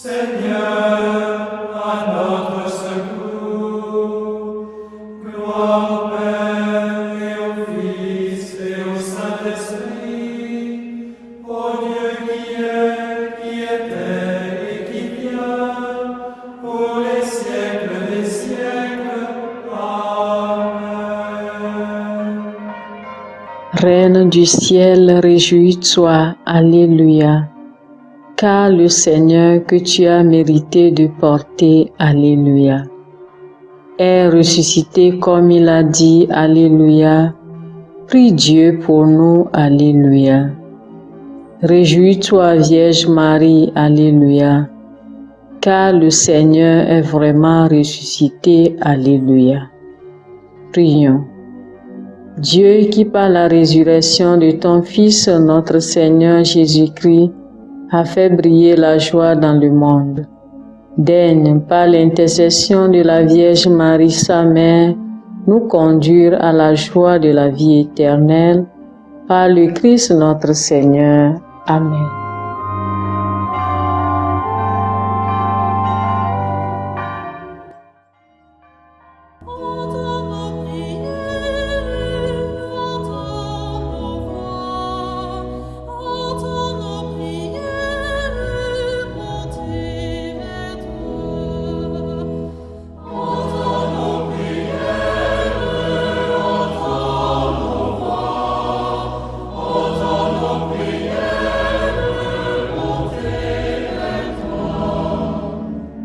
Seigneur, à notre secours. Gloire au Père et au Fils et au Saint-Esprit, au Dieu qui est, qui était et qui vient, pour les siècles des siècles. Amen. Reine du ciel, réjouis-toi, Alléluia. Car le Seigneur que tu as mérité de porter, Alléluia, est ressuscité comme il a dit, Alléluia. Prie Dieu pour nous, Alléluia. Réjouis-toi, Vierge Marie, Alléluia, car le Seigneur est vraiment ressuscité, Alléluia. Prions. Dieu qui par la résurrection de ton Fils, notre Seigneur Jésus-Christ, a fait briller la joie dans le monde. Daigne, par l'intercession de la Vierge Marie, sa mère, nous conduire à la joie de la vie éternelle. Par le Christ notre Seigneur. Amen.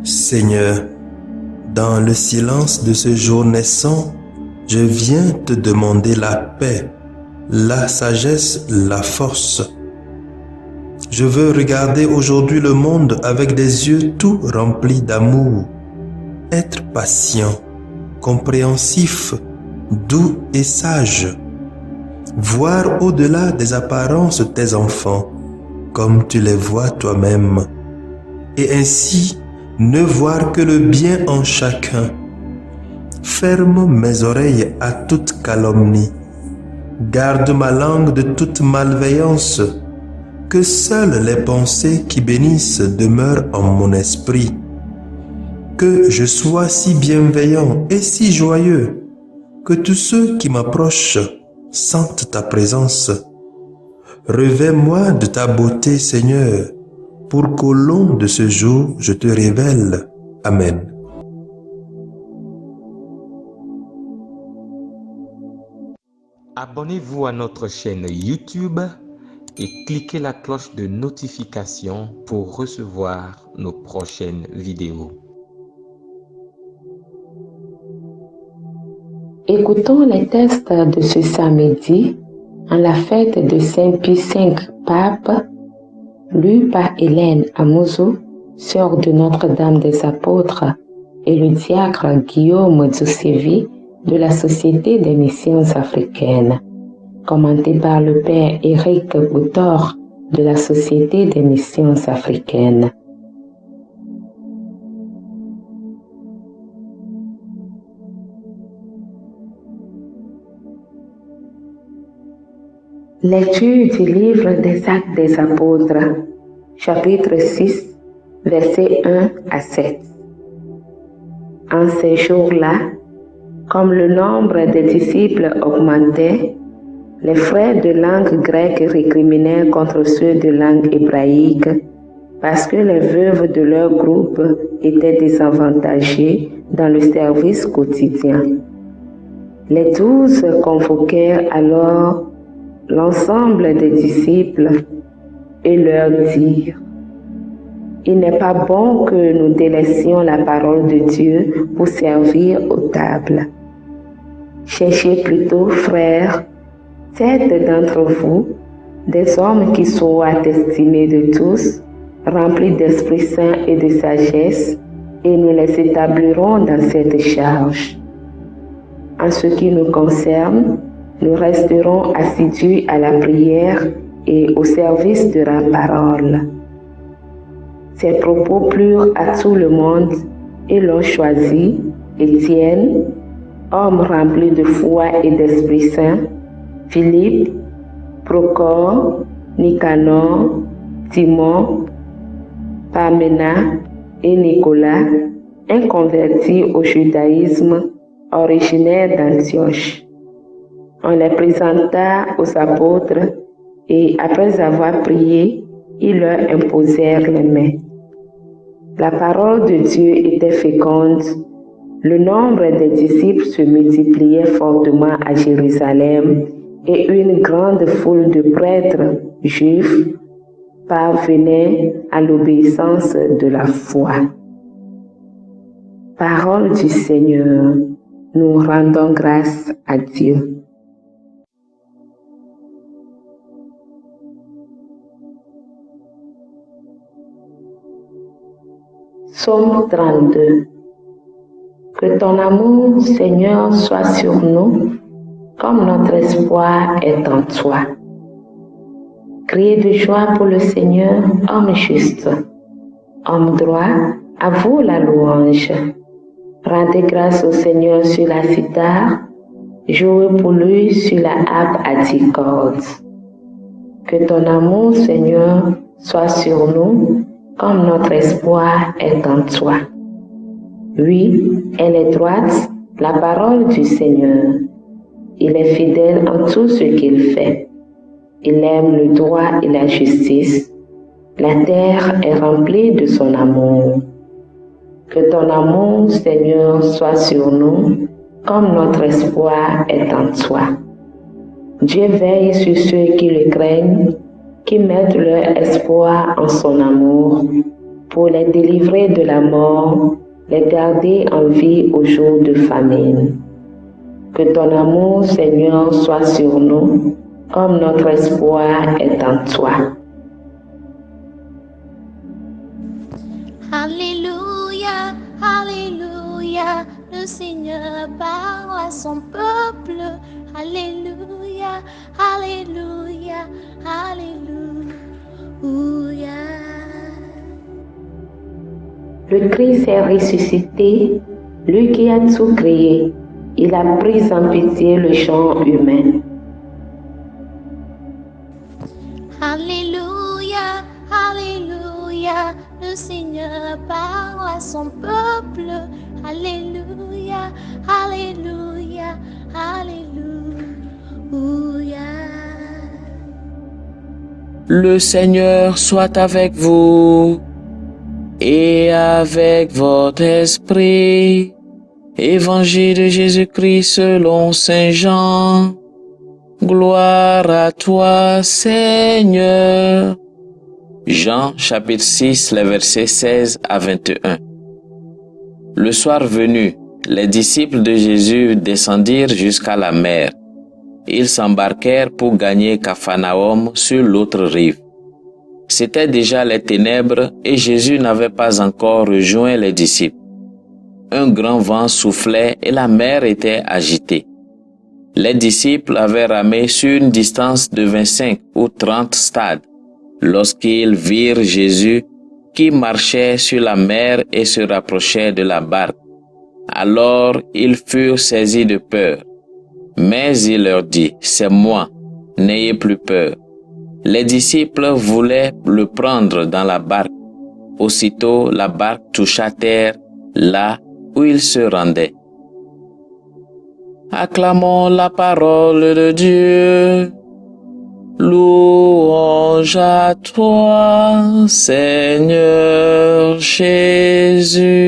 Seigneur, dans le silence de ce jour naissant, je viens te demander la paix, la sagesse, la force. Je veux regarder aujourd'hui le monde avec des yeux tout remplis d'amour, être patient, compréhensif, doux et sage, voir au-delà des apparences tes enfants, comme tu les vois toi-même, et ainsi ne voir que le bien en chacun. Ferme mes oreilles à toute calomnie. Garde ma langue de toute malveillance. Que seules les pensées qui bénissent demeurent en mon esprit. Que je sois si bienveillant et si joyeux que tous ceux qui m'approchent sentent ta présence. Revêts-moi de ta beauté, Seigneur, pour qu'au long de ce jour, je te révèle. Amen. Abonnez-vous à notre chaîne YouTube et cliquez la cloche de notification pour recevoir nos prochaines vidéos. Écoutons les textes de ce samedi en la fête de Saint Pie V, pape, lu par Hélène Amouzou, sœur de Notre-Dame des Apôtres, et le diacre Guillaume Djoussévi de la Société des Missions africaines, commenté par le père Éric Boutor de la Société des Missions africaines. Lecture du livre des Actes des Apôtres, chapitre 6, versets 1 à 7. En ces jours-là, comme le nombre des disciples augmentait, les frères de langue grecque récriminaient contre ceux de langue hébraïque parce que les veuves de leur groupe étaient désavantagées dans le service quotidien. Les 12 convoquèrent alors l'ensemble des disciples et leur dirent: il n'est pas bon que nous délaissions la parole de Dieu pour servir aux tables. Cherchez plutôt, frères, 7 d'entre vous, des hommes qui soient estimés de tous, remplis d'Esprit Saint et de sagesse, et nous les établirons dans cette charge. En ce qui nous concerne, nous resterons assidus à la prière et au service de la parole. Ces propos plurent à tout le monde et l'ont choisi Étienne, homme rempli de foi et d'Esprit Saint, Philippe, Procore, Nicanor, Timon, Pamela et Nicolas, un converti au judaïsme originaire d'Antioche. On les présenta aux apôtres et après avoir prié, ils leur imposèrent les mains. La parole de Dieu était féconde. Le nombre des disciples se multipliait fortement à Jérusalem et une grande foule de prêtres juifs parvenait à l'obéissance de la foi. Parole du Seigneur, nous rendons grâce à Dieu. Psaume 32. Que ton amour, Seigneur, soit sur nous, comme notre espoir est en toi. Criez de joie pour le Seigneur, homme juste. Homme droit, à vous la louange. Rendez grâce au Seigneur sur la cithare, jouez pour lui sur la harpe à 10 cordes. Que ton amour, Seigneur, soit sur nous, comme notre espoir est en toi. Oui, elle est droite, la parole du Seigneur. Il est fidèle en tout ce qu'il fait. Il aime le droit et la justice. La terre est remplie de son amour. Que ton amour, Seigneur, soit sur nous, comme notre espoir est en toi. Dieu veille sur ceux qui le craignent, qui mettent leur espoir en son amour, pour les délivrer de la mort, les garder en vie au jour de famine. Que ton amour, Seigneur, soit sur nous, comme notre espoir est en toi. Alléluia, Alléluia, le Seigneur parle à son peuple. Alléluia, Alléluia, Alléluia. Le Christ est ressuscité, lui qui a tout créé. Il a pris en pitié le genre humain. Alléluia, Alléluia, le Seigneur parle à son peuple. Alléluia, Alléluia, Alléluia. Le Seigneur soit avec vous et avec votre esprit. Évangile de Jésus-Christ selon Saint Jean. Gloire à toi, Seigneur. Jean chapitre 6, les versets 16 à 21. Le soir venu, les disciples de Jésus descendirent jusqu'à la mer. Ils s'embarquèrent pour gagner Capharnaüm sur l'autre rive. C'étaient déjà les ténèbres et Jésus n'avait pas encore rejoint les disciples. Un grand vent soufflait et la mer était agitée. Les disciples avaient ramé sur une distance de 25 ou 30 stades lorsqu'ils virent Jésus qui marchait sur la mer et se rapprochait de la barque. Alors ils furent saisis de peur. Mais il leur dit, « C'est moi, n'ayez plus peur. » Les disciples voulaient le prendre dans la barque. Aussitôt, la barque toucha terre là où il se rendait. Acclamons la parole de Dieu. Louange à toi, Seigneur Jésus.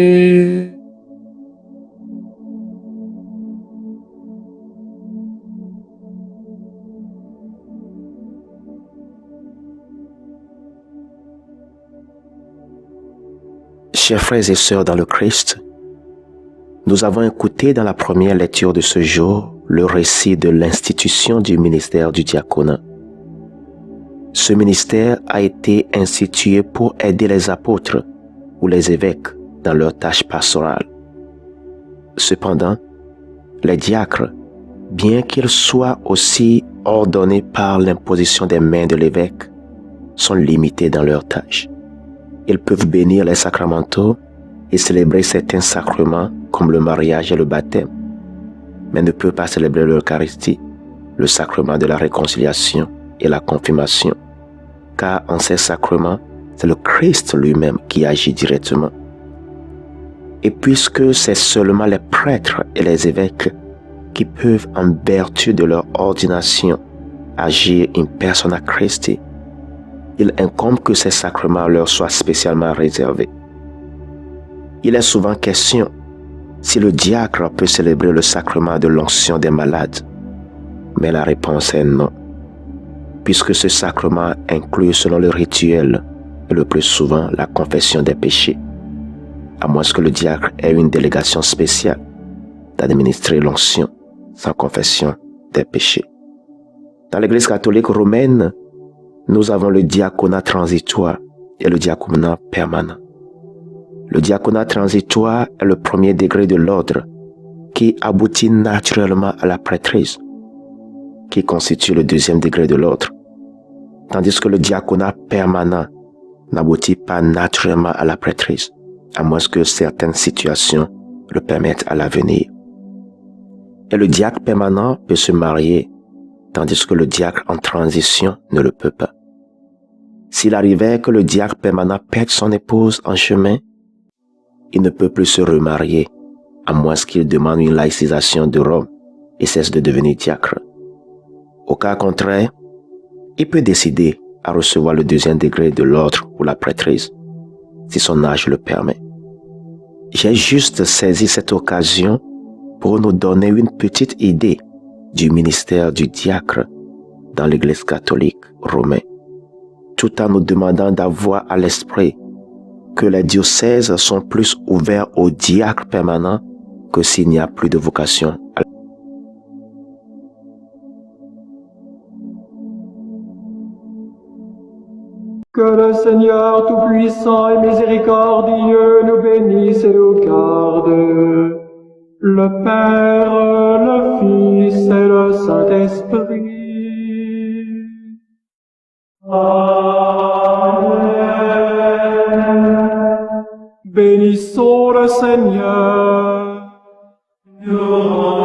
Chers frères et sœurs dans le Christ, nous avons écouté dans la première lecture de ce jour le récit de l'institution du ministère du diaconat. Ce ministère a été institué pour aider les apôtres ou les évêques dans leurs tâches pastorales. Cependant, les diacres, bien qu'ils soient aussi ordonnés par l'imposition des mains de l'évêque, sont limités dans leurs tâches. Ils peuvent bénir les sacramentaux et célébrer certains sacrements comme le mariage et le baptême, mais ne peuvent pas célébrer l'Eucharistie, le sacrement de la réconciliation et la confirmation, car en ces sacrements, c'est le Christ lui-même qui agit directement. Et puisque c'est seulement les prêtres et les évêques qui peuvent, en vertu de leur ordination, agir in persona Christi, il incombe que ces sacrements leur soient spécialement réservés. Il est souvent question si le diacre peut célébrer le sacrement de l'onction des malades, mais la réponse est non, puisque ce sacrement inclut selon le rituel et le plus souvent la confession des péchés, à moins que le diacre ait une délégation spéciale d'administrer l'onction sans confession des péchés. Dans l'Église catholique romaine, nous avons le diaconat transitoire et le diaconat permanent. Le diaconat transitoire est le premier degré de l'ordre qui aboutit naturellement à la prêtrise, qui constitue le deuxième degré de l'ordre, tandis que le diaconat permanent n'aboutit pas naturellement à la prêtrise, à moins que certaines situations le permettent à l'avenir. Et le diacre permanent peut se marier, tandis que le diacre en transition ne le peut pas. S'il arrivait que le diacre permanent perde son épouse en chemin, il ne peut plus se remarier, à moins qu'il demande une laïcisation de Rome et cesse de devenir diacre. Au cas contraire, il peut décider à recevoir le deuxième degré de l'ordre ou la prêtrise, si son âge le permet. J'ai juste saisi cette occasion pour nous donner une petite idée du ministère du diacre dans l'Église catholique romaine, tout en nous demandant d'avoir à l'esprit que les diocèses sont plus ouverts aux diacres permanents que s'il n'y a plus de vocation. Que le Seigneur Tout-Puissant et Miséricordieux nous bénisse et nous garde, le Père, le Fils et le Saint-Esprit. Amen. Bénissons le Seigneur. Nous